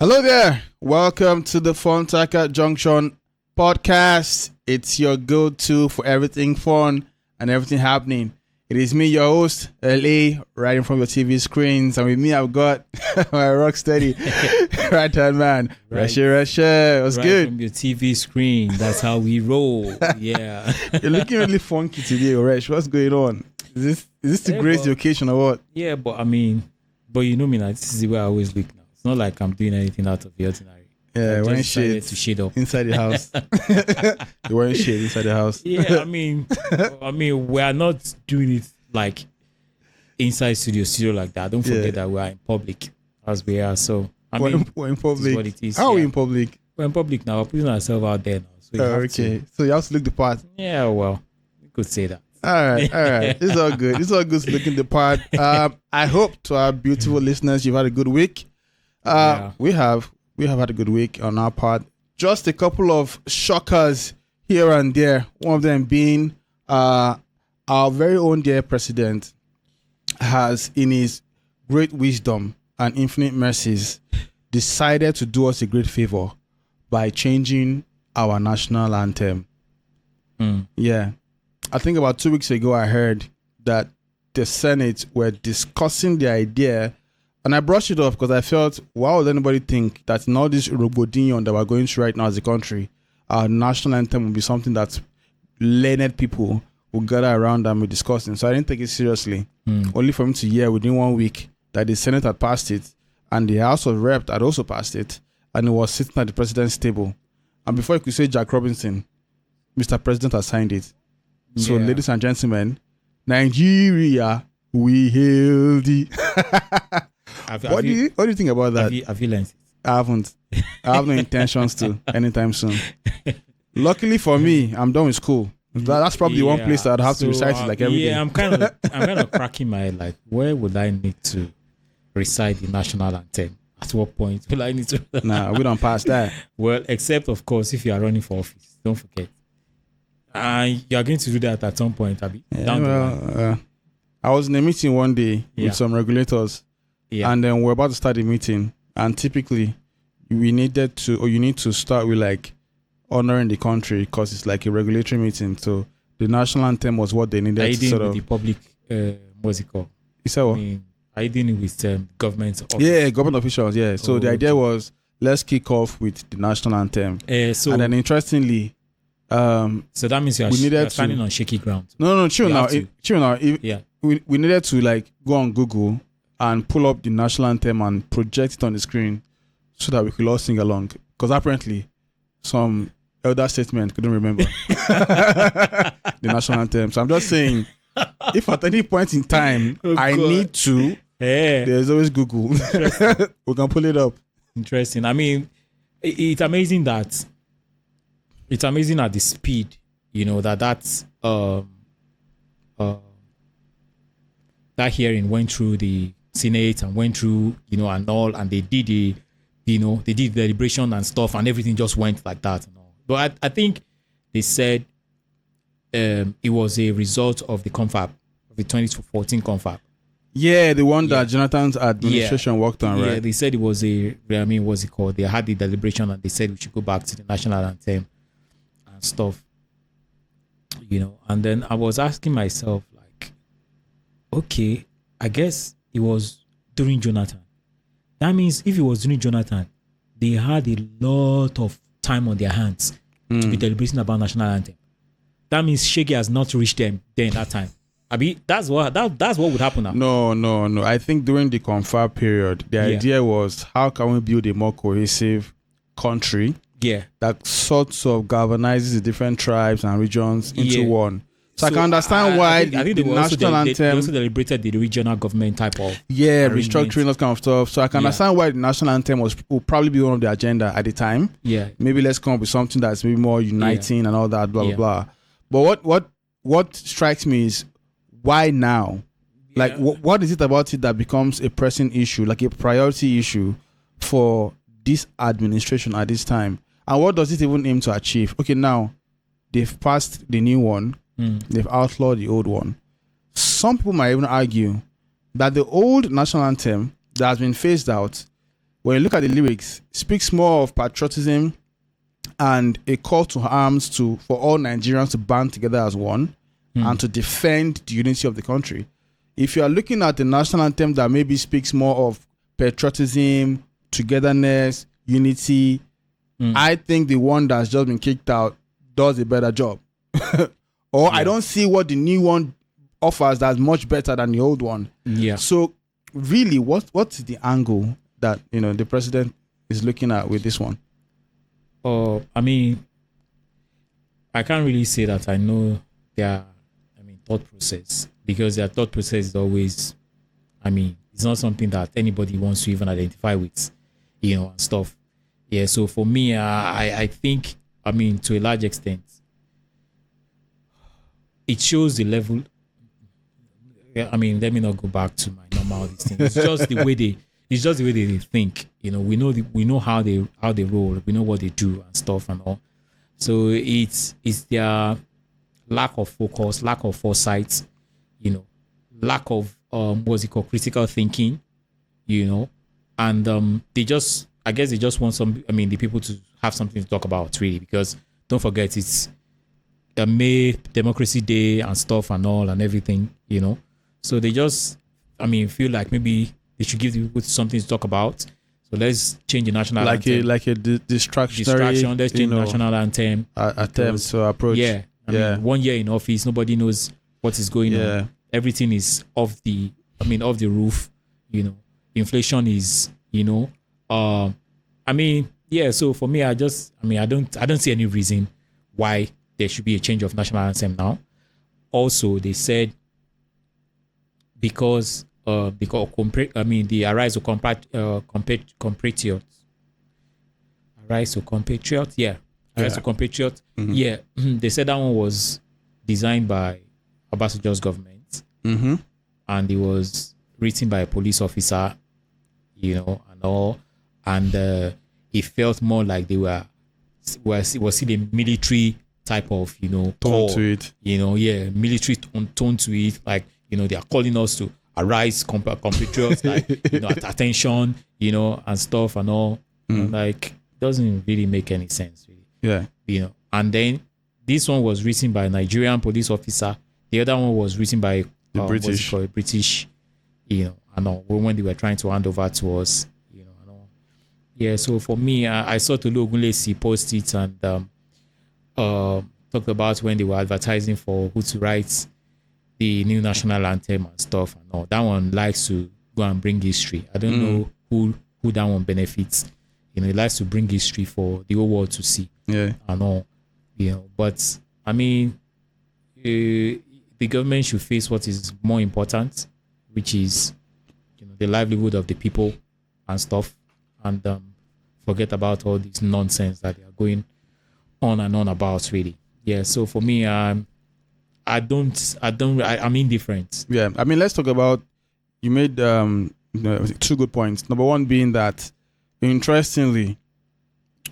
Hello there. Welcome to the Fontaka Junction podcast. It's your go-to for everything fun and everything happening. It is me, your host, LA, right in front of your TV screens. And with me, I've got my rock steady right-hand man, Rasha. What's good? From your TV screen. That's how we roll. Yeah. You're looking really funky today, Rash. What's going on? Is this to grace the occasion or what? Yeah, but you know me now. This is the way I always look now. It's not like I'm doing anything out of the ordinary. Yeah, wearing shade to shade up inside the house. You're wearing shade inside the house. Yeah, we are not doing it like inside studio like that. Don't forget that we are in public as we are. So we're in public. What it is. How are we in public? We're in public now. We're putting ourselves out there now. So so you have to look the part. Yeah, well, you could say that. All right. It's all good. It's all good looking the part. I hope to our beautiful listeners you've had a good week. We have had a good week on our part. Just a couple of shockers here and there. One of them being our very own dear president has, in his great wisdom and infinite mercies, decided to do us a great favor by changing our national anthem. Yeah. I think about 2 weeks ago, I heard that the Senate were discussing the idea, and I brushed it off because I felt, why would anybody think that in all this robodinion that we're going through right now as a country, our national anthem will be something that learned people will gather around and be discussing. So I didn't take it seriously. Only for me to hear within 1 week that the Senate had passed it and the House of Reps had also passed it, and it was sitting at the president's table. And before you could say Jack Robinson, Mr. President has signed it. So, ladies and gentlemen, Nigeria, we hail thee. What do you think about that? Have you learned it? I haven't. I have no intentions to anytime soon. Luckily for me, I'm done with school. That's probably one place that I'd have to recite it like every day. Yeah, I'm kind of cracking my head. Like, where would I need to recite the national anthem? At what point will I need to? Nah, we don't pass that. Well, except of course if you are running for office. Don't forget. You are going to do that at some point, Abby. I was in a meeting one day with some regulators, and then we're about to start the meeting. And typically, you need to start with like honoring the country because it's like a regulatory meeting. So the national anthem was what they needed to sort of. The public, what's it called? You said what? Are you dealing with government office? Yeah, government officials. Yeah. So the idea was let's kick off with the national anthem. And then interestingly. So that means you're standing on shaky ground. No, chill now. We needed to like go on Google and pull up the national anthem and project it on the screen so that we could all sing along. Because apparently some elder statesmen couldn't remember the national anthem. So I'm just saying, if at any point in time I need to, there's always Google. We can pull it up. Interesting. I mean, it's amazing that. It's amazing at the speed, that hearing went through the Senate and went through, and all, and they did the deliberation and stuff, and everything just went like that and all. But I think they said it was a result of the confab, of the 2014 confab. Yeah, the one that Jonathan's administration worked on, right? Yeah, they said it was what's it called? They had the deliberation and they said we should go back to the national anthem. Stuff, and then I was asking myself, like, okay, I guess it was during Jonathan. That means if it was during Jonathan, they had a lot of time on their hands to be deliberating about national anthem. That means Shaggy has not reached them then that time. That's what would happen now. No. I think during the confab period, the idea was how can we build a more cohesive country. Yeah, that sort of galvanizes the different tribes and regions into one. So I can understand why I think the national anthem. They also deliberated the regional government type of restructuring, that kind of stuff. So I can understand why the national anthem will probably be one of the agenda at the time. Yeah, maybe let's come up with something that's maybe more uniting and all that, blah blah blah. But what strikes me is why now? Like what is it about it that becomes a pressing issue, like a priority issue for this administration at this time? And what does it even aim to achieve? Okay, now they've passed the new one. They've outlawed the old one. Some people might even argue that the old national anthem that has been phased out when you look at the lyrics, speaks more of patriotism and a call to arms for all Nigerians to band together as one and to defend the unity of the country. If you are looking at the national anthem that maybe speaks more of patriotism, togetherness, unity, I think the one that's just been kicked out does a better job. I don't see what the new one offers that's much better than the old one. Yeah. So really, what's the angle that the president is looking at with this one? I mean, I can't really say that I know their thought process, because their thought process is always, it's not something that anybody wants to even identify with, and stuff. Yeah. So for me, I think, to a large extent, it shows the level. Let me not go back to my normal thing. It's just the way they think. We know how they roll. We know what they do and stuff and all. So it's their lack of focus, lack of foresight, lack of critical thinking, and they just want the people to have something to talk about, really, because don't forget it's a May Democracy Day and stuff and all and everything, So they just, feel like maybe they should give the people something to talk about. So let's change the national anthem. Like a distraction. Let's change the national anthem. Attempt to approach. Yeah. 1 year in office, nobody knows what is going on. Everything is off the roof. Inflation is, So for me, I don't see any reason why there should be a change of national anthem now. Also, they said because the arise to compatriots. Arise to compatriots, Arise to compatriots. Mm-hmm. They said that one was designed by Obasanjo's government, and it was written by a police officer, and all, and it felt more like they was still a military type of tone to it. Military tone to it, like they are calling us to arise compatriots, like attention, and stuff and all. Like, doesn't really make any sense, really. Yeah. And then this one was written by a Nigerian police officer. The other one was written by the British, and all, when they were trying to hand over to us, and all. Yeah. So for me, I saw Tolu Ogunlesi post it and talked about when they were advertising for who to write the new national anthem and stuff and all. That one likes to go and bring history. I don't know who that one benefits. It likes to bring history for the whole world to see. Yeah. And all. But the government should face what is more important, which is the livelihood of the people and stuff, and forget about all this nonsense that they are going on and on about, really. Yeah. So for me, I'm indifferent. Yeah. Let's talk about, you made two good points. Number one being that, interestingly,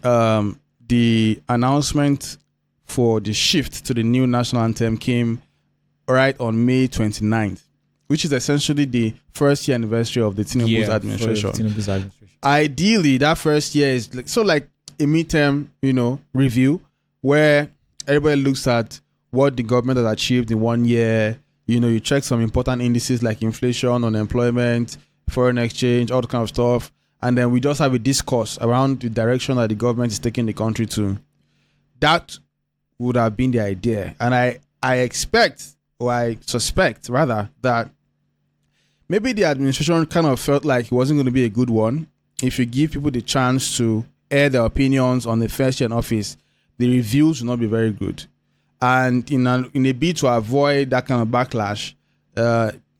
the announcement for the shift to the new national anthem came right on May 29th, which is essentially the first year anniversary of the Tinubu's administration. Ideally, that first year is like a midterm, review, where everybody looks at what the government has achieved in 1 year. You check some important indices like inflation, unemployment, foreign exchange, all that kind of stuff. And then we just have a discourse around the direction that the government is taking the country to. That would have been the idea. And I expect, or I suspect rather, that maybe the administration kind of felt like it wasn't going to be a good one. If you give people the chance to air their opinions on the first year in office, the reviews will not be very good. And in a bid to avoid that kind of backlash,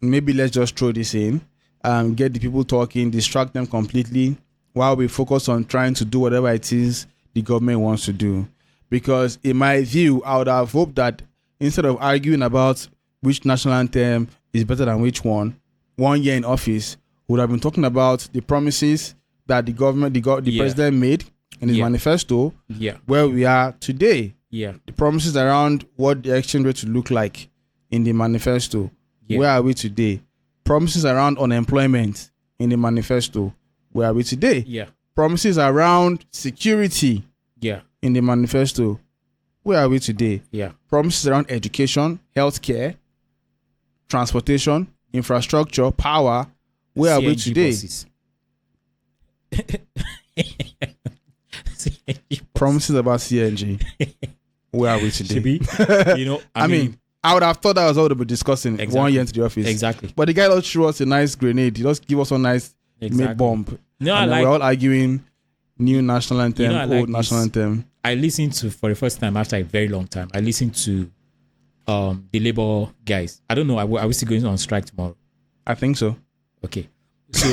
maybe let's just throw this in and get the people talking, distract them completely while we focus on trying to do whatever it is the government wants to do. Because in my view, I would have hoped that instead of arguing about which national anthem is better than which one, 1 year in office, we would have been talking about the promises that the government, the president made in his manifesto, where we are today. Yeah. The promises around what the exchange rate should look like in the manifesto. Where are we today? Promises around unemployment in the manifesto. Where are we today? Yeah. Promises around security. Yeah. In the manifesto. Where are we today? Yeah. Promises around education, healthcare, transportation, infrastructure, power. Where are we today? Promises about CNG. Where are we today? You know, I mean, I would have thought that was all they were discussing 1 year into the office. Exactly. But the guy just threw us a nice grenade. He just give us a nice mid bomb. No, and we're all arguing new national anthem, old national anthem. I listened to, for the first time after a very long time, I listened to the Labour guys. I don't know, are we still going on strike tomorrow? I think so. Okay. So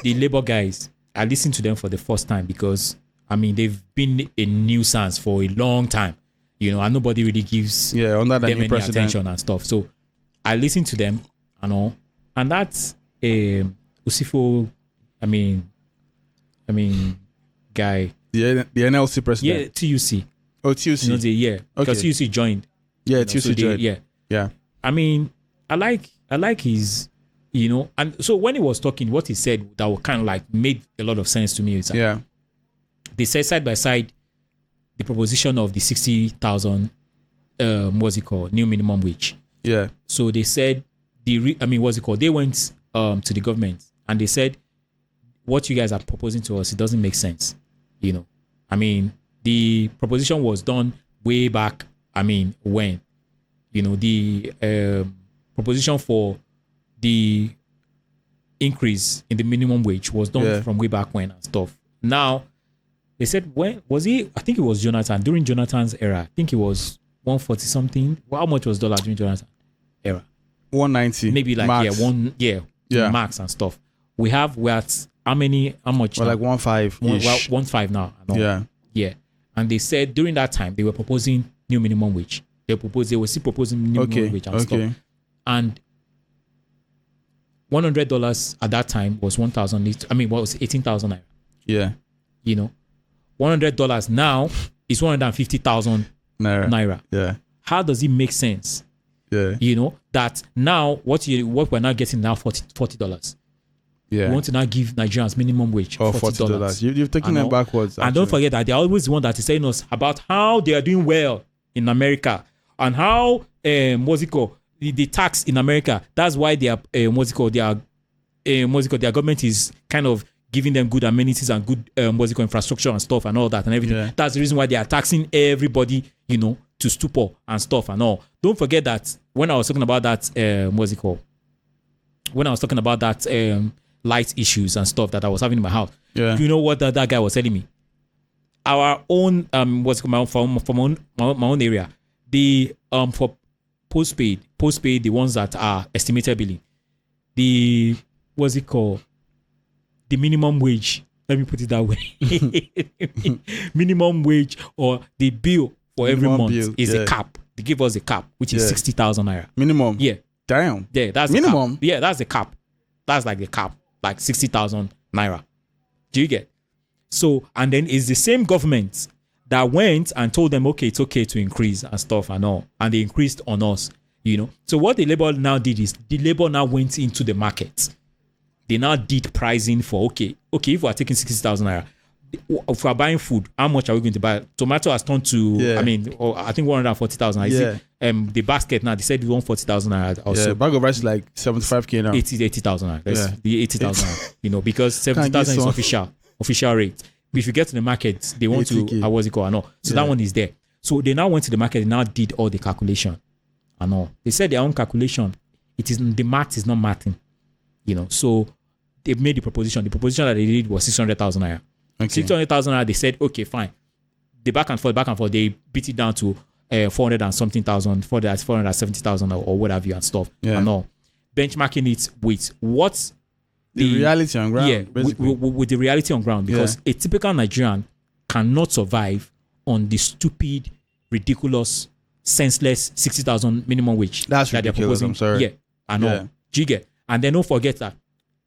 the Labour guys, I listened to them for the first time because, I mean, they've been a nuisance for a long time, you know, and nobody really gives under them any attention and stuff. So I listened to them and all, and that's Usifo, I mean, guy. The NLC president. Yeah, TUC. Oh, TUC. You know, because TUC joined. Yeah, you know, TUC so joined. Yeah. I mean, I like his, you know, and so when he was talking, what he said that was kind of like made a lot of sense to me. Is that they said side by side the proposition of the 60,000, what's it called, new minimum wage. Yeah. So they said they went to the government and they said, what you guys are proposing to us, it doesn't make sense. You know, I mean, the proposition was done way back. I mean, when, you know, the proposition for the increase in the minimum wage was done from way back when and stuff. Now, they said, when was he? I think it was Jonathan. During Jonathan's era, I think it was 140 something. Well, how much was dollar during Jonathan's era? 190. Maybe like max. Max and stuff. We're at how much? Well, like 1.5. 1.5 now. Yeah. And they said during that time they were proposing new minimum wage. They were still proposing new minimum wage and stuff. And $100 at that time was 1,000. I mean, what was 18,000 naira? Yeah. You know, $100 now is 150,000 naira. Yeah. How does it make sense? Yeah. You know that now what we're now getting now $40. Yeah. We want to now give Nigerians minimum wage $40. You've taken them backwards. And don't forget that they're always the one that is telling us about how they are doing well in America and how the tax in America. That's why they are their government is kind of giving them good amenities and good infrastructure and stuff and all that and everything. Yeah. That's the reason why they are taxing everybody, you know, to stupor and stuff and all. Don't forget that when I was talking about that light issues and stuff that I was having in my house. Yeah. You know what that guy was telling me? Our own from my own area, the for postpaid, the ones that are estimated billing, the the minimum wage. Let me put it that way. Minimum wage or the bill for every month is a cap. They give us a cap, which is 60,000 naira. Minimum. Yeah. Damn. Yeah, that's minimum. Yeah, that's the cap. That's like the cap, like 60,000 naira. Do you get? So, and then it's the same government that went and told them, okay, it's okay to increase and stuff and all. And they increased on us, you know. So what the Labour now did is the Labour now went into the market. They now did pricing for, okay, if we're taking 60,000 naira, if we're buying food, how much are we going to buy? Tomato has turned to, I think 140,000. See, the basket now, they said 140,000 naira also. Yeah, bag of rice is like 75k now. 80,000 naira. That's the 80,000 naira, you know, because 70,000 is official rate. If you get to the market, they want 80K. To, what's it called? I know. So that one is there. So they now went to the market, they now did all the calculation and all. They said their own calculation, the math is not mathing, you know. So they made the proposition. The proposition that they did was 600,000 naira. Okay. 600,000 naira, they said, okay, fine. The back and forth, they beat it down to 400 and something thousand, 470,000 or whatever and stuff and all. Benchmarking it with what's the reality on ground. Yeah, with the reality on ground, because a typical Nigerian cannot survive on the stupid, ridiculous, senseless 60,000 minimum wage that they're proposing. I'm sorry. Yeah, I know. Yeah. Do you get? And then don't forget that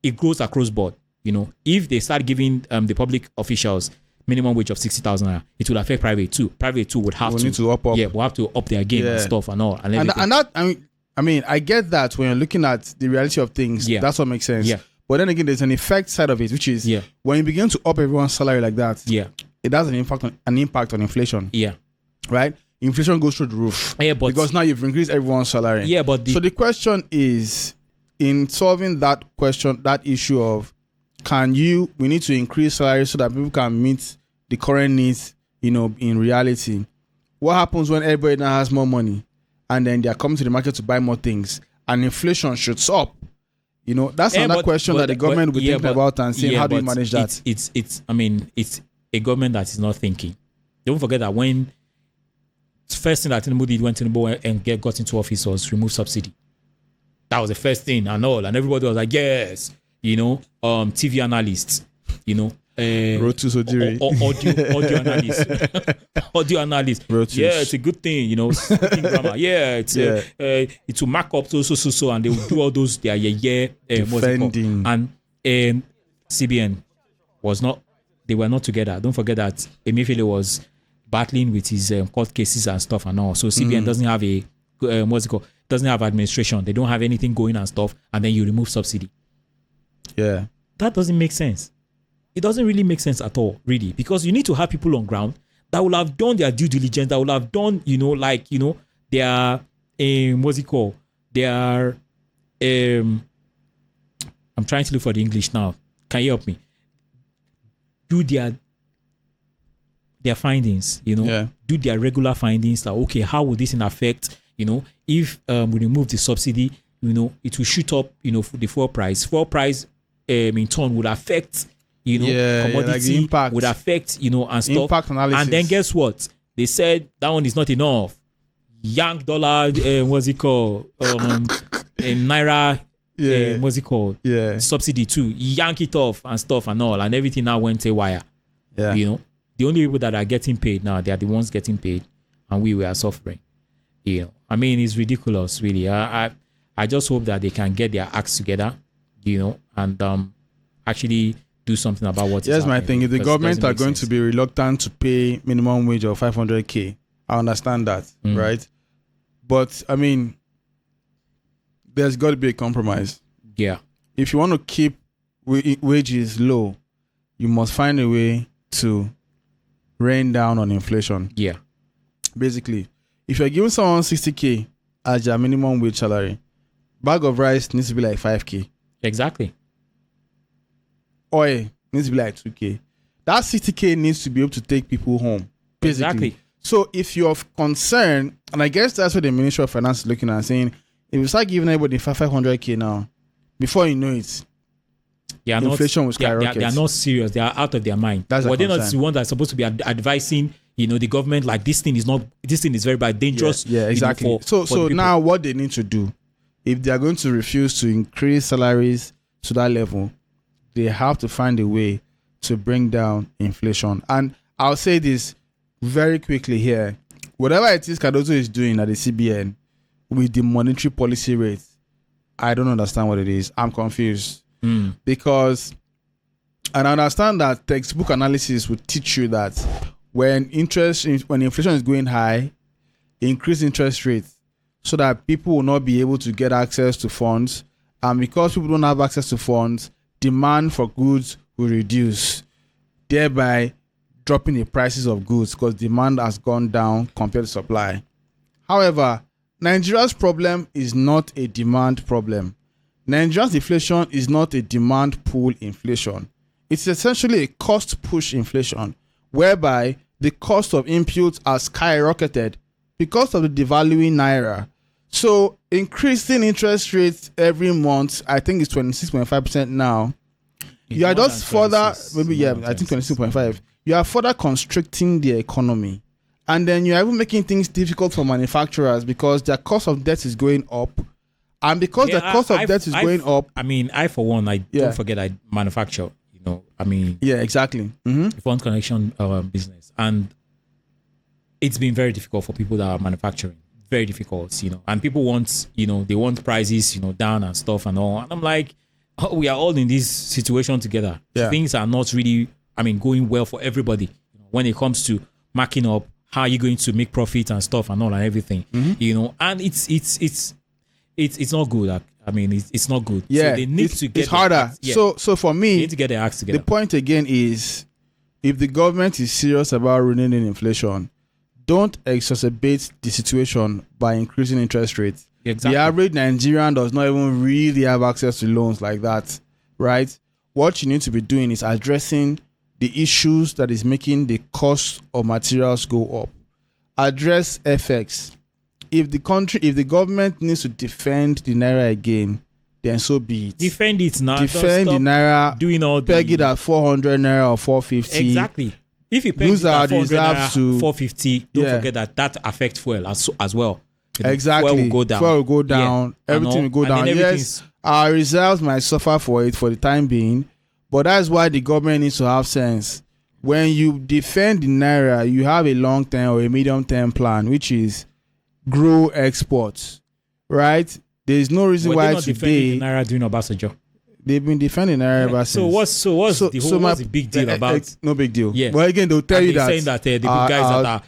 it goes across board. You know, if they start giving the public officials minimum wage of 60,000 naira, it will affect private too. Private too would have to up. Yeah, we'll have to up their game and stuff and all. And that, I mean, I get that when you're looking at the reality of things. Yeah. That's what makes sense. Yeah. But then again, there's an effect side of it, which is when you begin to up everyone's salary like that, it has an impact on inflation. Yeah. Right? Inflation goes through the roof. Yeah, but because now you've increased everyone's salary. Yeah, but so the question is, in solving that question, that issue of we need to increase salary so that people can meet the current needs, in reality. What happens when everybody now has more money and then they are coming to the market to buy more things and inflation shoots up? That's another question that the government will be thinking about and saying, how do you manage that? It's a government that is not thinking. Don't forget that when first thing that Tinubu did when Tinubu got into office was remove subsidy. That was the first thing and all, and everybody was like, yes, TV analysts, Rotu Sojiri. Audio analyst. Audio analyst. Rotus. Yeah, it's a good thing, speaking grammar. Yeah, it will mark up so, and they will do all those defending. And CBN they were not together. Don't forget that Emefiele was battling with his court cases and stuff and all. So CBN doesn't have doesn't have administration. They don't have anything going and stuff, and then you remove subsidy. Yeah. That doesn't make sense. It doesn't really make sense at all, really, because you need to have people on ground that will have done their due diligence, that will have done, their, their, I'm trying to look for the English now. Can you help me? Do their findings, do their regular findings, like, okay, how will this affect, if we remove the subsidy, it will shoot up, the fuel price. Fuel price, in turn, would affect, commodity, like the impact, would affect, and stuff. Impact analysis. And then guess what? They said that one is not enough. Yank dollar, Naira, subsidy too. Yank it off and stuff and all, and everything now went haywire. Yeah. The only people that are getting paid now, they are the ones getting paid, and we are suffering. It's ridiculous, really. I just hope that they can get their acts together, and actually do something about what is happening. Yes, my thing. If the government are going to be reluctant to pay minimum wage of 500K, I understand that, right? But there's got to be a compromise. Yeah. If you want to keep wages low, you must find a way to rain down on inflation. Yeah. Basically, if you're giving someone 60K as your minimum wage salary, bag of rice needs to be like 5K. Exactly. Oil needs to be like 2K. That 60K needs to be able to take people home. Basically. Exactly. So if you're concerned, and I guess that's what the Ministry of Finance is looking at, saying, if you start giving everybody 500K now, before you know it, inflation will skyrocket. They are not serious. They are out of their mind. They're not the one that's supposed to be advising, the government, like, this thing is very bad, dangerous. Yeah, exactly. So now what they need to do, if they are going to refuse to increase salaries to that level, they have to find a way to bring down inflation. And I'll say this very quickly here. Whatever it is Cardozo is doing at the CBN with the monetary policy rate, I don't understand what it is. I'm confused. Because, and I understand that textbook analysis would teach you that when inflation is going high, increase interest rates so that people will not be able to get access to funds. And because people don't have access to funds, demand for goods will reduce, thereby dropping the prices of goods because demand has gone down compared to supply. However, Nigeria's problem is not a demand problem. Nigeria's inflation is not a demand pull inflation. It's essentially a cost push inflation, whereby the cost of inputs are skyrocketed because of the devaluing naira. So increasing interest rates every month, I think it's 26.5% now. You are just further, maybe, I think 26.5. You are further constricting the economy. And then you're even making things difficult for manufacturers because their cost of debt is going up. And because the cost of debt is going up. I for one, don't forget I manufacture, Yeah, exactly. Fund connection business. And it's been very difficult for people that are manufacturing. Very difficult, And people want, they want prices, down and stuff and all. And I'm like, we are all in this situation together. Yeah. Things are not really, going well for everybody. When it comes to marking up, how are you going to make profit and stuff and all and everything, And it's not good I mean, it's not good. Yeah, so they need to get it's harder. So for me, they need to get their acts together. The point again is, if the government is serious about reining in inflation, don't exacerbate the situation by increasing interest rates. Exactly. The average Nigerian does not even really have access to loans like that, right? What you need to be doing is addressing the issues that is making the cost of materials go up. Address FX. If the government needs to defend the naira again, then so be it. Defend it now. Defend the naira. Doing all peg it at 400 naira or 450. Exactly. If you peg it at 400 naira, 450, don't forget that affects fuel as well. Exactly. Fuel will go down. Fuel will go down. Everything will go down. Yes, our reserves might suffer for it for the time being, but that's why the government needs to have sense. When you defend the naira, you have a long-term or a medium-term plan, which is grow exports, right? There is no reason why today the naira doing Obasanjo. They've been defending naira ever since. So what's the big deal about? No big deal. Yeah. But again, they'll tell you that saying that the guys that are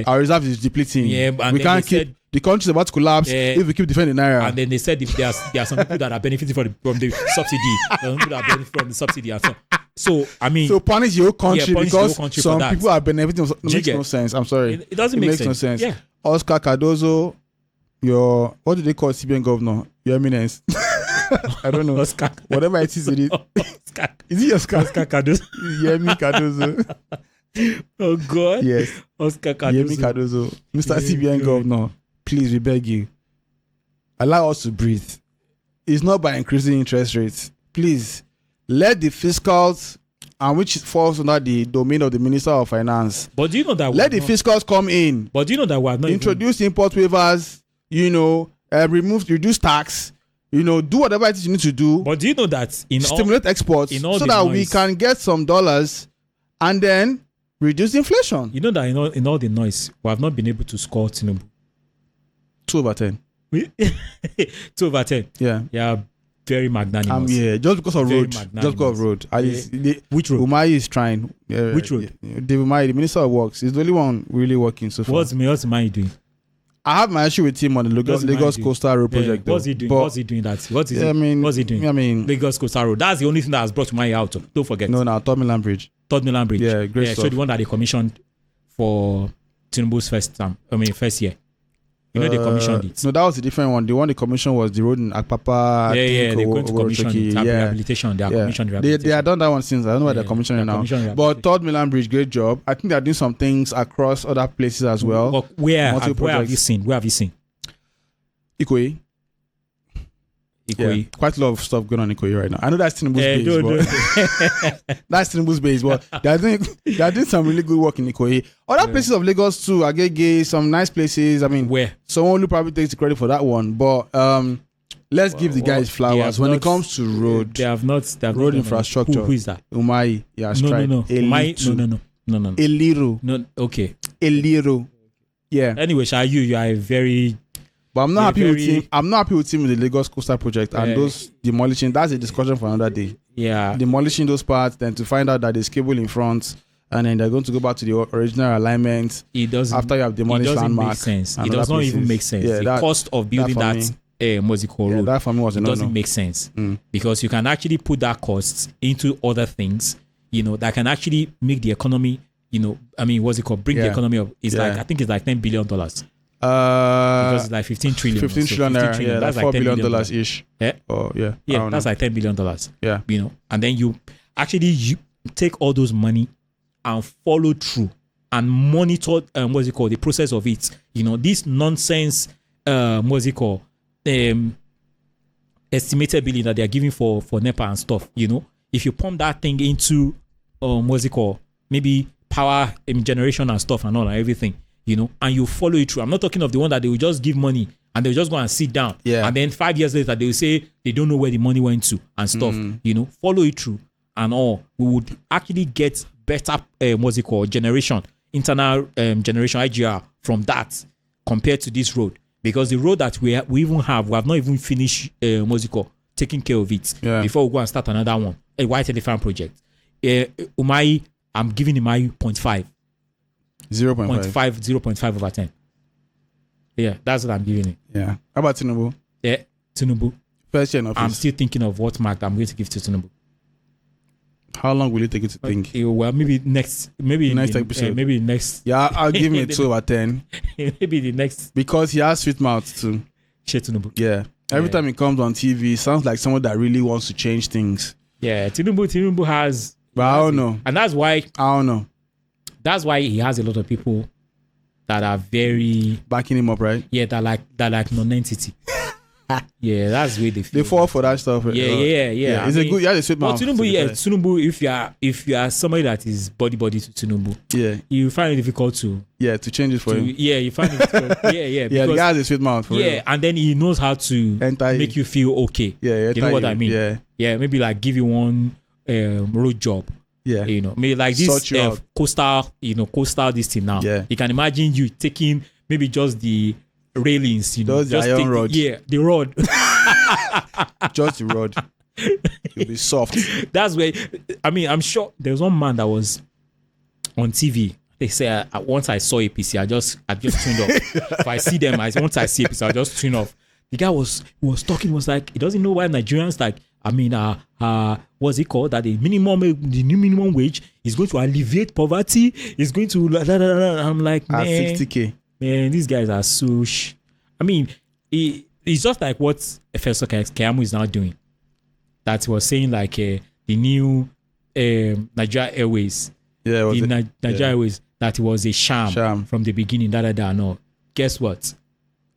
our reserve is depleting. Yeah, and we can't keep. The country's about to collapse if we keep defending naira. And then they said if there are some people that are benefiting from the subsidy. There are some people that are benefiting from the subsidy and so I mean, so punish your country because some for people are benefiting. It makes no sense. I'm sorry. It doesn't make sense. No sense. Yeah. Oscar Cardozo, what do they call CBN governor? Your Eminence. I don't know. Oscar. Whatever it is. Oscar. Is it Oscar? Oscar Cardozo. Yemi Cardozo. Oh God. Yes. Oscar Cardozo. Yemi Cardozo. Mr. CBN governor, please, we beg you, allow us to breathe. It's not by increasing interest rates. Please, let the fiscals, and which falls under the domain of the Minister of Finance. But do you know that let the fiscals come in? But do you know that we have not introduce import waivers? Reduce tax. Do whatever it is you need to do. But do you know that stimulate exports so that we can get some dollars and then reduce inflation? You know that in all the noise, we have not been able to score Tinubu. 2/10. 2/10. Yeah. Yeah. Very magnanimous. Yeah, just because of road. Just because of road. Which road? Umai is trying. Which road? David Umai, the Minister of Works, is the only one really working so far. What's Umai doing? I have my issue with him on the Lagos Coastal Road project. What's he doing? What's he doing that? What's he doing? Lagos Coastal Road. That's the only thing that has brought Umai out. Don't forget. No, Third Mainland Bridge. Yeah, great stuff. So the one that they commissioned for Tinubu's first year. They commissioned it. No, that was a different one. The one they commissioned was the road in Akpapa. They're going to commission it. Rehabilitation. They are commissioned rehabilitation. They have done that one since. I don't know why they're commissioning now. But Third Mainland Bridge, great job. I think they're doing some things across other places as well. But where have you seen? Ikoyi. Yeah, quite a lot of stuff going on in Ikoyi right now. I know that's Tinubu's base, but that's Tinubu's base, but they're doing some really good work in Ikoyi. Other places of Lagos too, Agege, some nice places. I mean, where someone will probably takes the credit for that one, but let's give the guys flowers when it comes to road. They have not road infrastructure. Who is that? Umai. Yeah, no. Umai. No. Eliro. No. Okay. Eliro. Yeah. Anyway, you are a very. But I'm not happy with him. I'm not happy with him with the Lagos Coastal project and those demolishing. That's a discussion for another day. Yeah, demolishing those parts, then to find out that there's cable in front, and then they're going to go back to the original alignment. It doesn't. After you have demolished landmark. It doesn't make sense. It does not even make sense. Yeah, the cost of building that road. That for me was doesn't make sense because you can actually put that cost into other things. That can actually make the economy. Bring the economy up. I think it's like $10 billion. Because it's like 15 trillion. 15 trillion naira. Yeah, that's like $4 billion ish. Yeah. Oh, yeah. Yeah, that's like $10 billion. Yeah. And then you take all those money and follow through and monitor the process of it. This nonsense estimated billing that they are giving for NEPA and stuff. If you pump that thing into maybe power generation and stuff and all and everything. And you follow it through. I'm not talking of the one that they will just give money and they'll just go and sit down. Yeah. And then 5 years later, they will say they don't know where the money went to and stuff. Follow it through and all. We would actually get better, generation, internal generation IGR from that compared to this road. Because the road that we have not even finished, taking care of it before we go and start another one, a white elephant project. Umai, I'm giving Umai 0.5. 0.5 over 10. Yeah, that's what I'm giving it. Yeah. How about Tinubu? Yeah, Tinubu. First year in office. I'm still thinking of what mark I'm going to give to Tinubu. How long will it take you to think? Well, maybe next episode. Maybe next. Yeah, I'll give him a 2 over 10. Maybe the next. Because he has sweet mouth too. Tinubu. Yeah. Every time he comes on TV, it sounds like someone that really wants to change things. Yeah, Tinubu has. But I don't know. And that's why. I don't know. That's why he has a lot of people that are very backing him up, right? Yeah, that like non-entity. Yeah, that's where they feel. They fall for that stuff. Yeah. It's a good. Yeah, they sweet mouth. But Tinubu, if you are somebody that is body to Tinubu, you find it difficult to change it for him. Yeah, you find it difficult. Yeah, the guy has a sweet mouth. Yeah, and then he knows how to make you feel okay. Yeah, you know what I mean. Yeah, maybe like give you one road job. Yeah, maybe like this coastal this thing now. Yeah, you can imagine you taking maybe just the railings, just the iron rod. The rod. Just the rod. It'll be soft. That's where I'm sure there was one man that was on TV. They say once I saw APC, I just tuned off. If I see them, once I see APC, I just tune off. The guy was talking, was like, he doesn't know why Nigerians what's it called? That the new minimum wage is going to alleviate poverty. Is going to I'm like, man, at 60K. Man, these guys are so it's just like what Professor Keyamo is now doing. That he was saying like the new Nigeria Airways. Yeah, Nigeria Airways, that it was a sham from the beginning. No. Guess what?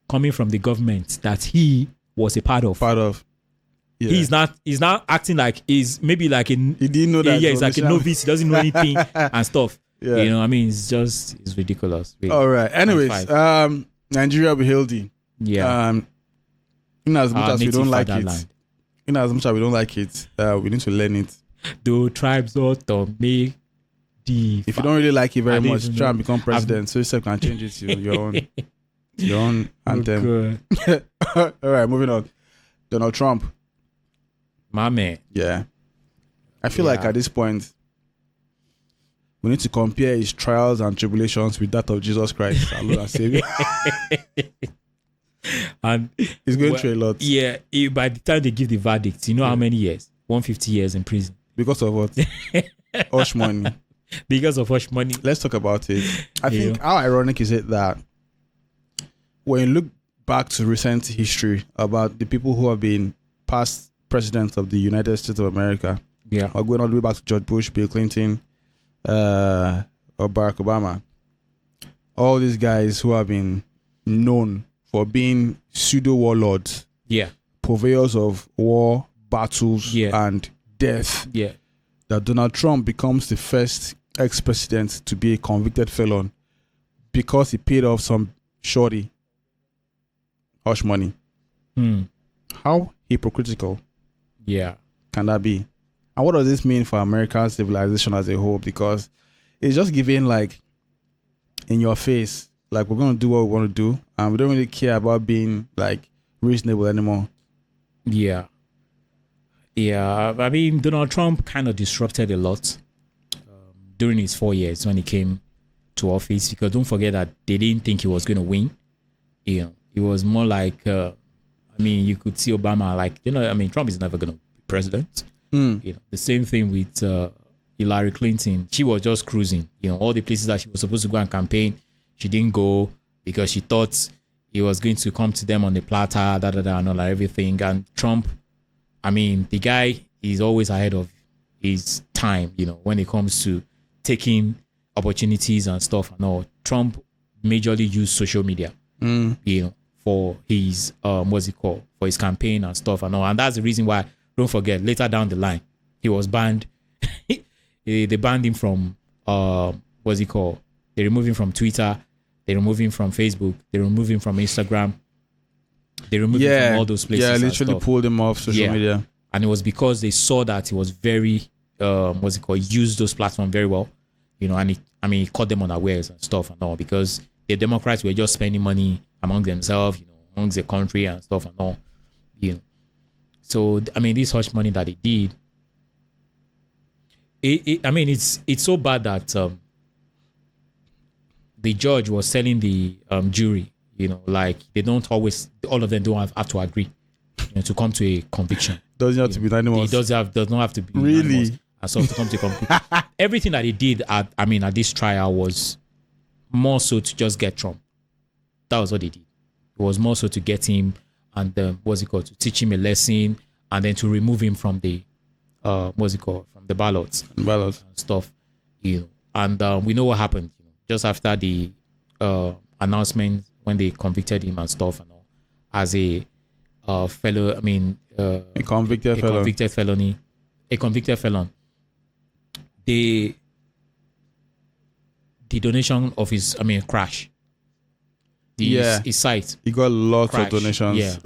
Coming from the government that he was a part of. Yeah. He's not acting like he's maybe like he didn't know that. Yeah, he's like a novice, he doesn't know anything and stuff. Yeah. It's ridiculous. Really. All right. Anyways, Nigeria will be healthy. Yeah. In as much as we don't like it. In as much as we don't like it, we need to learn it. The tribes ought make the. If you don't really like it very much, try and become president. So yourself can change it to your own anthem. All right, moving on. Donald Trump. My man. Yeah. I feel like at this point, we need to compare his trials and tribulations with that of Jesus Christ, our Lord and Savior. And he's going through a lot. Yeah. By the time they give the verdict, you know how many years? 150 years in prison. Because of what? Hush money. Because of hush money. Let's talk about it. I think how ironic is it that when you look back to recent history about the people who have been past presidents of the United States of America, or going all the way back to George Bush, Bill Clinton, or Barack Obama, all these guys who have been known for being pseudo warlords, purveyors of war, battles, and death, that Donald Trump becomes the first ex-president to be a convicted felon because he paid off some shorty hush money. How hypocritical can that be? And what does this mean for America's civilization as a whole? Because it's just giving like in your face, like we're going to do what we want to do, and we don't really care about being like reasonable anymore. Yeah. I mean, Donald Trump kind of disrupted a lot during his 4 years when he came to office, because don't forget that they didn't think he was going to win. It was more like, you could see Obama like, Trump is never going to be president. The same thing with Hillary Clinton. She was just cruising. All the places that she was supposed to go and campaign, she didn't go because she thought he was going to come to them on the platter, and all that, everything. And Trump, the guy is always ahead of his time, when it comes to taking opportunities and stuff and all. Trump majorly used social media, for his for his campaign and stuff and all. And that's the reason why, don't forget, later down the line, he was banned. They banned him from they removed him from Twitter, they removed him from Facebook, they removed him from Instagram, they removed him from all those places. Yeah, literally pulled him off social media. And it was because they saw that he was very used those platforms very well, and he caught them unawares and stuff and all, because the Democrats were just spending money among themselves, amongst the country and stuff and all, So this hush money that he did, it's so bad that the judge was telling the jury, like they don't always, all of them don't have to agree. to come to a conviction. Doesn't have to be 9 months. It does not have to be 9 really months. And so to come to a conviction. Everything that he did at this trial was more so to just get Trump. That was what he did. It was more so to get him and to teach him a lesson and then to remove him from the from the ballots and stuff. And we know what happened. Just after the announcement when they convicted him and stuff and all, as a convicted felon. The donation of his crash. His site. He got lots of donations. Yeah,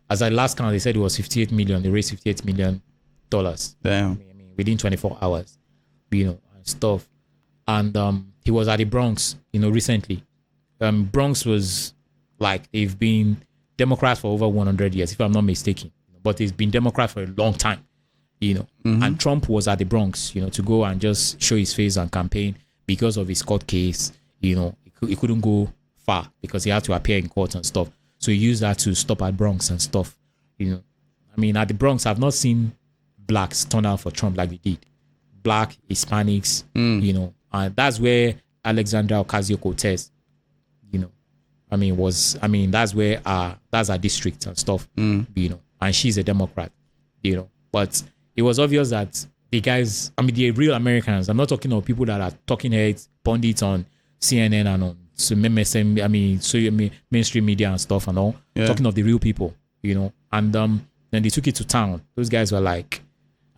as at last count, they said it was 58 million. They raised $58 million. Damn. Within 24 hours, and stuff. And he was at the Bronx, recently. Bronx was like they've been Democrats for over 100 years, if I'm not mistaken. But he's been Democrat for a long time, Mm-hmm. And Trump was at the Bronx, to go and just show his face and campaign because of his court case. He couldn't go far because he had to appear in court and stuff. So he used that to stop at Bronx and stuff. At the Bronx, I've not seen blacks turn out for Trump like they did. Black, Hispanics, and that's where Alexandria Ocasio-Cortez, that's where that's our district and stuff, and she's a Democrat, but it was obvious that the guys, the real Americans, I'm not talking of people that are talking heads, pundits on CNN and on mainstream media and stuff and all, talking of the real people, and then they took it to town. Those guys were like,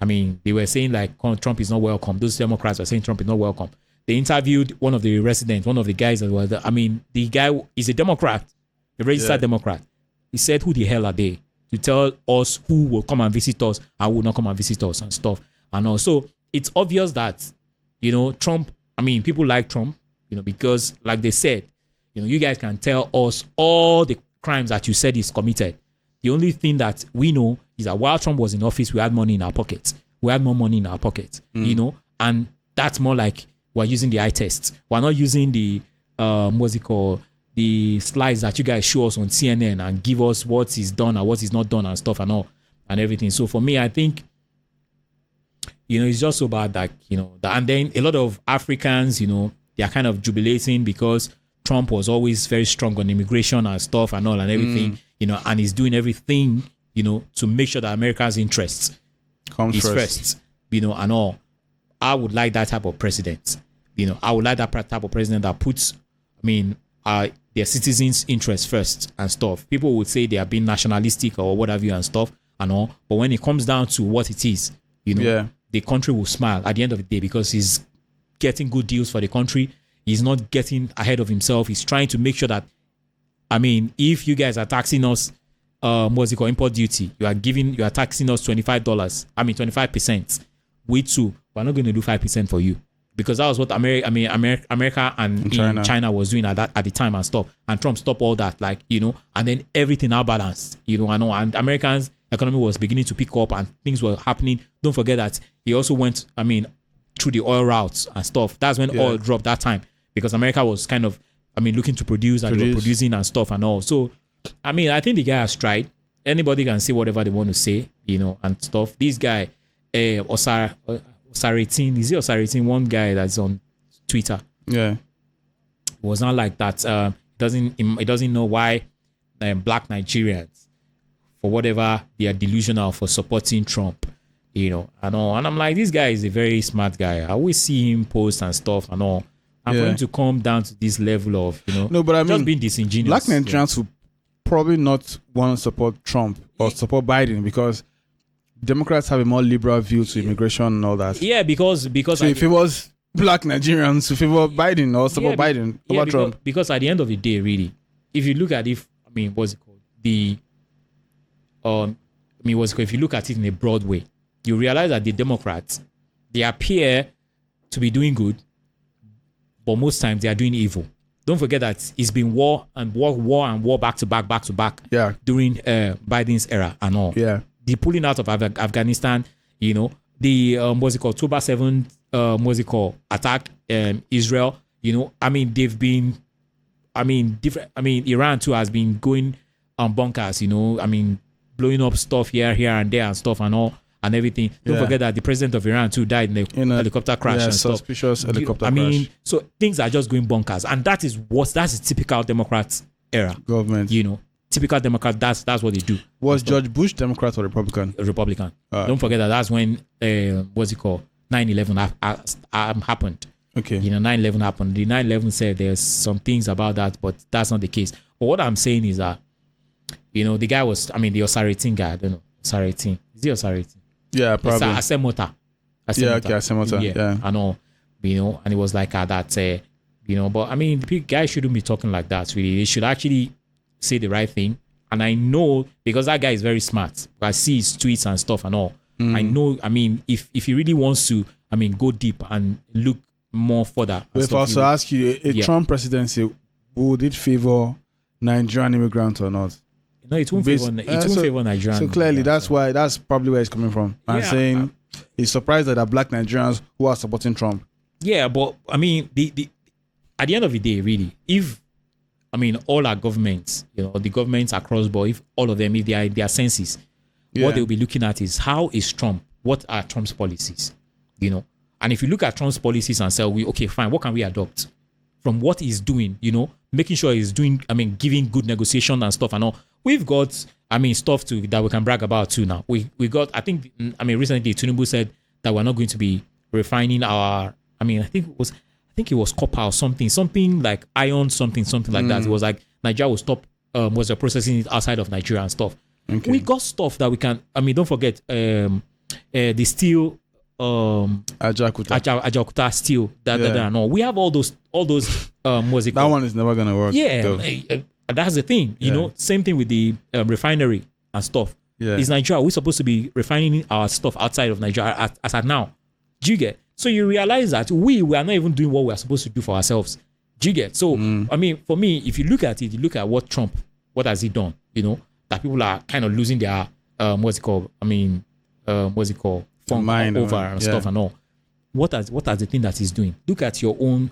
they were saying like Trump is not welcome. Those Democrats were saying Trump is not welcome. They interviewed one of the residents, one of the guys that were there. The guy is a Democrat, a registered Democrat. He said, who the hell are they to tell us who will come and visit us and who will not come and visit us and stuff. And also, it's obvious that, Trump, people like Trump, because like they said, you guys can tell us all the crimes that you said he's committed. The only thing that we know is that while Trump was in office, we had money in our pockets. We had more money in our pockets, and that's more like we're using the eye test. We're not using the, the slides that you guys show us on CNN and give us what is done and what is not done and stuff and all and everything. So for me, I think, it's just so bad that, and then a lot of Africans, they are kind of jubilating because Trump was always very strong on immigration and stuff and all and everything, and he's doing everything, to make sure that America's interests comes first, and all. I would like that type of president. I would like that type of president that puts, their citizens' interests first and stuff. People would say they are being nationalistic or what have you and stuff and all. But when it comes down to what it is, the country will smile at the end of the day because he's getting good deals for the country. He's not getting ahead of himself. He's trying to make sure that, if you guys are taxing us, import duty, you are taxing us $25, 25%. We too, we're not going to do 5% for you. Because that was what America and China was doing at the time and stuff. And Trump stopped all that, and then everything now balanced, and Americans' economy was beginning to pick up and things were happening. Don't forget that he also went, through the oil routes and stuff. That's when oil dropped that time because America was kind of, looking to produce and they were producing and stuff and all. So, I think the guy has tried. Anybody can say whatever they want to say, and stuff. This guy, Osaritin, is it Osaritin? One guy that's on Twitter. Yeah. Was not like that. He doesn't know why black Nigerians, for whatever they are delusional for supporting Trump, and all. And I'm like, this guy is a very smart guy. I always see him post and stuff and all. I'm going to come down to this level of, no, but just being disingenuous. Black Nigerians will probably not want to support Trump or support Biden because Democrats have a more liberal view to immigration and all that. Yeah, because so if it was black Nigerians who favor Biden or support Biden over Trump. Because at the end of the day, really, if you look at if you look at it in a broad way, you realize that the Democrats, they appear to be doing good, but most times they are doing evil. Don't forget that it's been war and war back to back. Yeah. During Biden's era and all. Yeah. The pulling out of Afghanistan, the October 7th, attack Israel, they've been, different. Iran too has been going on bonkers, blowing up stuff here and there and stuff and all and everything. Don't forget that the president of Iran too died in a helicopter crash and stuff. Suspicious helicopter crash. I mean, so things are just going bonkers, and that's a typical Democrat era government. Typical Democrat. That's what they do. Was George Bush Democrat or Republican? Republican. Don't forget that's when 9/11 happened. Okay. 9/11 happened. The 9/11 said there's some things about that, but that's not the case. But what I'm saying is that, the guy was, the Osaritin guy, I don't know. Osaritin. Is he Osaritin? Yeah, probably. Asemota. Asemota. Yeah. I know. And it was like that, but the guy shouldn't be talking like that, really. He should actually say the right thing. And I know, because that guy is very smart. I see his tweets and stuff and all. I know, if he really wants to, go deep and look more further. If I also ask you, a Trump presidency, would it favor Nigerian immigrants or not? No, it won't favor Nigerian. So clearly, that's probably where it's coming from. I'm saying he's surprised that there are black Nigerians who are supporting Trump. Yeah, but the at the end of the day, really, if all our governments, the governments across board, if all of them, if they are in their senses, what they'll be looking at is how is Trump? What are Trump's policies? And if you look at Trump's policies and say, okay, fine, what can we adopt from what he's doing? Making sure he's doing, giving good negotiation and stuff and all. We've got, stuff that we can brag about too now. We got, recently Tinubu said that we're not going to be refining our, I think it was copper or something like iron, something like that. It was like Nigeria will stop, was processing it outside of Nigeria and stuff. Okay. We got stuff that we can, don't forget, the steel, Ajaokuta steel, and all. We have all those, what's it called? That one is never gonna work. Yeah, that's the thing. Same thing with the refinery and stuff. Yeah. Is Nigeria, we're supposed to be refining our stuff outside of Nigeria as at now. Do you get? So you realize that we are not even doing what we are supposed to do for ourselves. Do you get? So for me, if you look at it, you look at what Trump, what has he done? That people are kind of losing their mind over and stuff and all. What are the thing that he's doing? Look at your own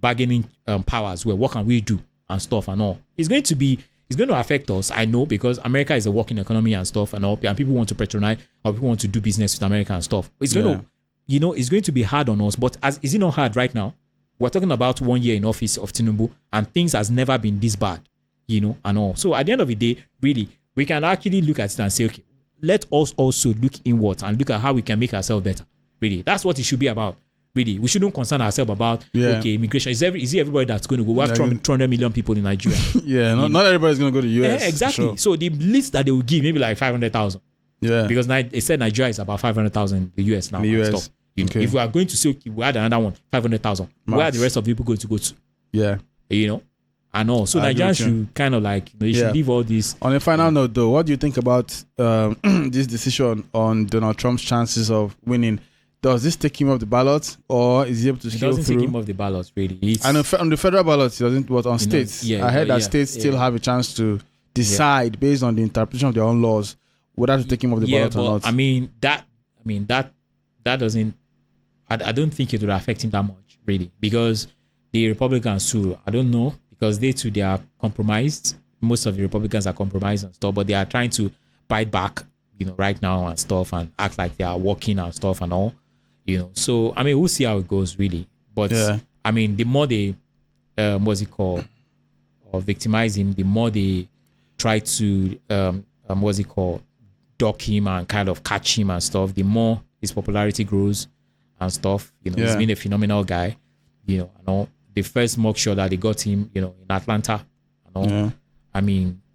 bargaining powers. Where what can we do and stuff and all? It's going to affect us. I know, because America is a working economy and stuff and all, and people want to patronize or people want to do business with America and stuff. It's going to, it's going to be hard on us. But is it not hard right now? We're talking about 1 year in office of Tinubu, and things has never been this bad, and all. So at the end of the day, really, we can actually look at it and say, okay, let us also look inwards and look at how we can make ourselves better. Really, that's what it should be about. Really, we shouldn't concern ourselves about immigration. Is it everybody that's going to go? We have 200 million people in Nigeria. Not everybody's going to go to the US. Yeah, exactly. Sure. So the list that they will give, maybe like 500,000. Yeah. Because they said Nigeria is about 500,000 in the US now. The US. Okay. If we are going to say, okay, we had another one, 500,000, where are the rest of people going to go to? Yeah. And all. So Nigerians should kind of you should leave all this. On a final note, though, what do you think about this decision on Donald Trump's chances of winning? Does this take him off the ballot, or is he able to scale through? It doesn't take him off the ballot, really. And on the federal ballot, it doesn't. But on states, I heard that states still have a chance to decide based on the interpretation of their own laws whether to take him off the ballot or not. That doesn't. I don't think it would affect him that much, really, because the Republicans too. I don't know, because they too, they are compromised. Most of the Republicans are compromised and stuff, but they are trying to bite back, right now and stuff, and act like they are working and stuff and all. So we'll see how it goes, really. But the more they or victimize him, the more they try to dock him and kind of catch him and stuff, the more his popularity grows and stuff. He's been a phenomenal guy. And all. The first mugshot that they got him, in Atlanta and all.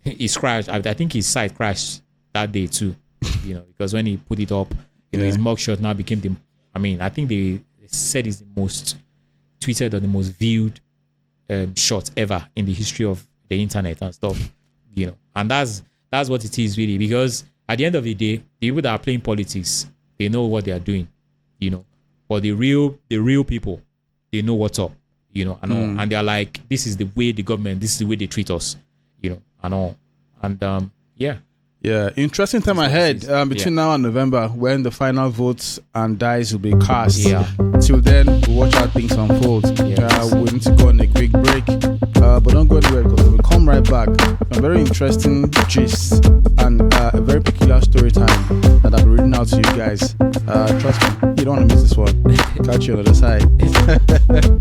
He's crashed. I think his site crashed that day too. Because when he put it up, his mugshot now became the. I think they said it's the most tweeted or the most viewed shot ever in the history of the internet and stuff, And that's what it is, really, because at the end of the day, the people that are playing politics, they know what they are doing, But the real people, they know what's up, and they're like, this is the way the government, this is the way they treat us, and all, and Yeah, interesting time ahead between now and November, when the final votes and dice will be cast. Till then, we'll watch how things unfold. We need to go on a quick break, but don't go anywhere, because when we come come right back. A very interesting gist and a very peculiar story time that I'll be reading out to you guys. Trust me, you don't want to miss this one. Catch you on the other side.